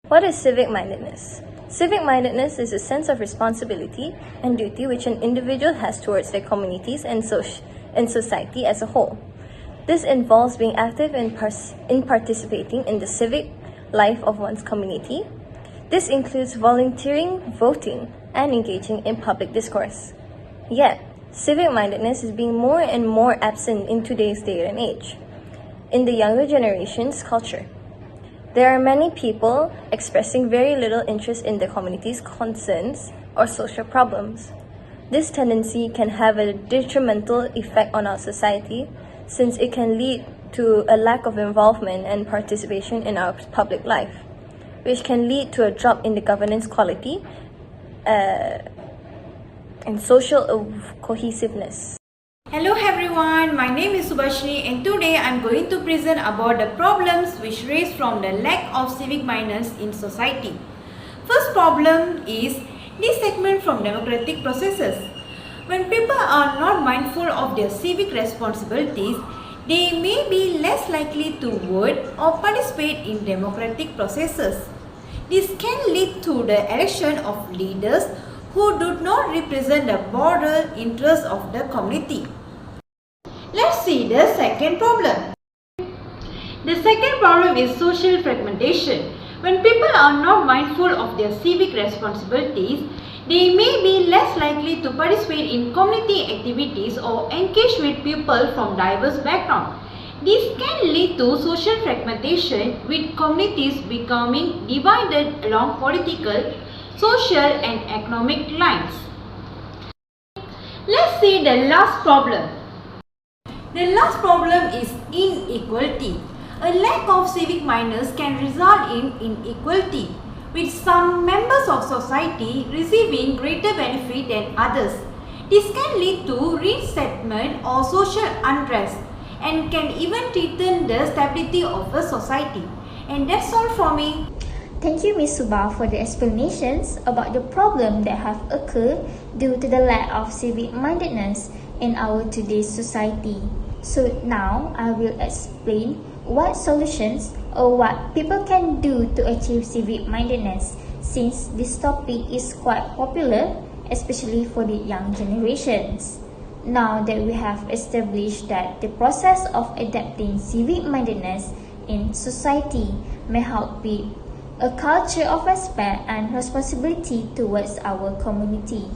What is civic-mindedness? Civic-mindedness is a sense of responsibility and duty which an individual has towards their communities and society as a whole. This involves being active in participating in the civic life of one's community. This includes volunteering, voting, and engaging in public discourse. Yet, civic-mindedness is being more and more absent in today's day and age, in the younger generation's culture. There are many people expressing very little interest in the community's concerns or social problems. This tendency can have a detrimental effect on our society since it can lead to a lack of involvement and participation in our public life, which can lead to a drop in the governance quality and social cohesiveness. Hello everyone, my name is Subhashini and today I am going to present about the problems which raise from the lack of civic mindedness in society. First problem is dissegment from democratic processes. When people are not mindful of their civic responsibilities, they may be less likely to vote or participate in democratic processes. This can lead to the election of leaders who do not represent the broader interests of the community. Let's see the second problem. The second problem is social fragmentation. When people are not mindful of their civic responsibilities, they may be less likely to participate in community activities or engage with people from diverse backgrounds. This can lead to social fragmentation, with communities becoming divided along political, social and economic lines. Let's see the last problem. The last problem is inequality. A lack of civic mindedness can result in inequality, with some members of society receiving greater benefit than others. This can lead to resentment or social unrest and can even threaten the stability of a society. And that's all from me. Thank you, Ms. Subha, for the explanations about the problem that have occurred due to the lack of civic-mindedness in our today's society. So now I will explain what solutions or what people can do to achieve civic-mindedness, since this topic is quite popular, especially for the young generations. Now that we have established that the process of adapting civic-mindedness in society may help build a culture of respect and responsibility towards our community.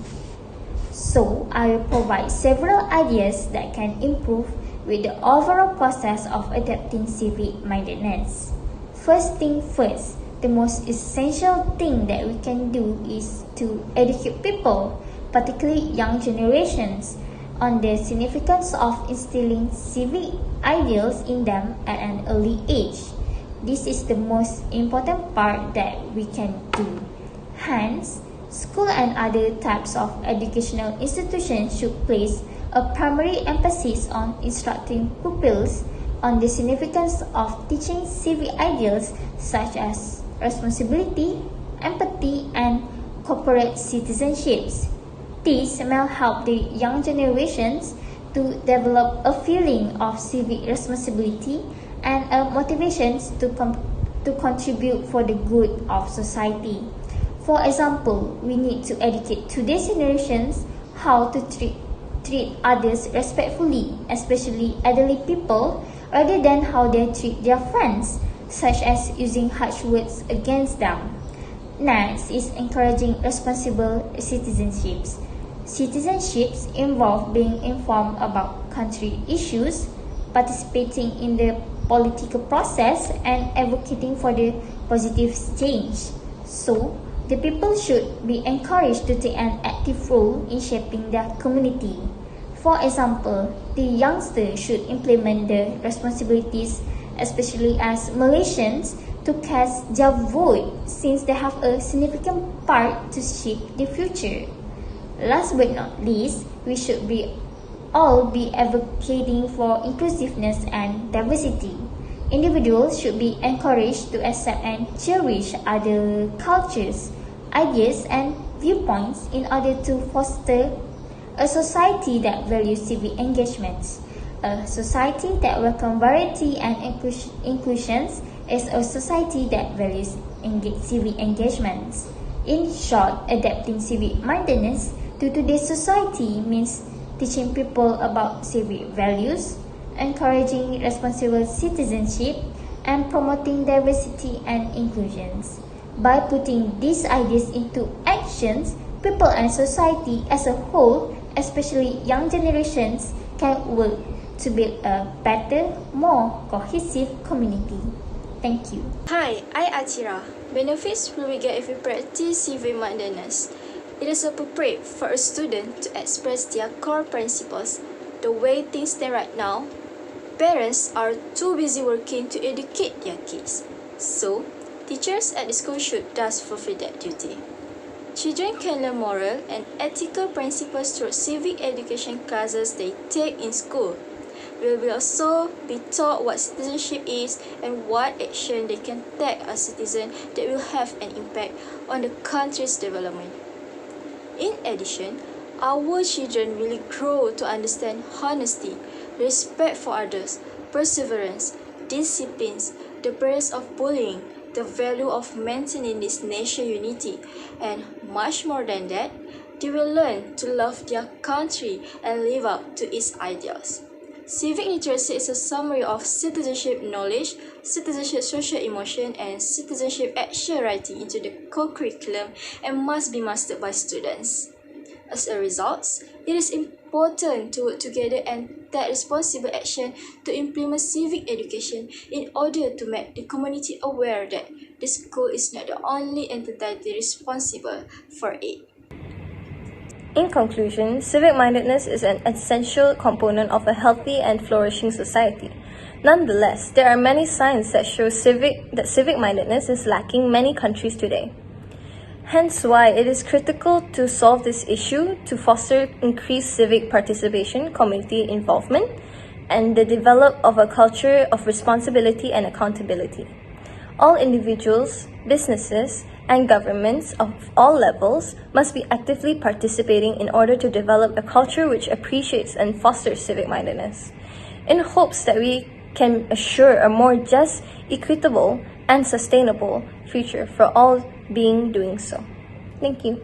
So, I will provide several ideas that can improve with the overall process of adapting civic-mindedness. First thing first, the most essential thing that we can do is to educate people, particularly young generations, on the significance of instilling civic ideals in them at an early age. This is the most important part that we can do. Hence, school and other types of educational institutions should place a primary emphasis on instructing pupils on the significance of teaching civic ideals such as responsibility, empathy, and corporate citizenships. This may help the young generations to develop a feeling of civic responsibility and a motivation to contribute for the good of society. For example, we need to educate today's generations how to treat others respectfully, especially elderly people, rather than how they treat their friends, such as using harsh words against them. Next is encouraging responsible citizenships. Citizenships involve being informed about country issues, participating in the political process, and advocating for the positive change. So, the people should be encouraged to take an active role in shaping their community. For example, the youngsters should implement the responsibilities, especially as Malaysians, to cast their vote, since they have a significant part to shape the future. Last but not least, we should all be advocating for inclusiveness and diversity. Individuals should be encouraged to accept and cherish other cultures, ideas, and viewpoints in order to foster a society that values civic engagements. A society that welcomes variety and inclusion is a society that values civic engagements. In short, adapting civic-mindedness to today's society means teaching people about civic values, encouraging responsible citizenship, and promoting diversity and inclusions. By putting these ideas into actions, people and society as a whole, especially young generations, can work to build a better, more cohesive community. Thank you. Hi, I'm Atira. Benefits will we get if we practice civic-mindedness? It is appropriate for a student to express their core principles. The way things stand right now, parents are too busy working to educate their kids. So, teachers at the school should thus fulfill that duty. Children can learn moral and ethical principles through civic education classes they take in school. They will also be taught what citizenship is and what action they can take as citizens that will have an impact on the country's development. In addition, our children will grow to understand honesty, respect for others, perseverance, disciplines, the perils of bullying, the value of maintaining this nation unity, and much more than that, they will learn to love their country and live up to its ideals. Civic literacy is a summary of citizenship knowledge, citizenship social emotion, and citizenship action writing into the co-curriculum and must be mastered by students. As a result, it is important to work together and take responsible action to implement civic education in order to make the community aware that the school is not the only entity responsible for it. In conclusion, civic-mindedness is an essential component of a healthy and flourishing society. Nonetheless, there are many signs that show that civic-mindedness is lacking in many countries today. Hence why it is critical to solve this issue to foster increased civic participation, community involvement, and the development of a culture of responsibility and accountability. All individuals, businesses, and governments of all levels must be actively participating in order to develop a culture which appreciates and fosters civic-mindedness, in hopes that we can assure a more just, equitable, and sustainable future for all being doing so. Thank you.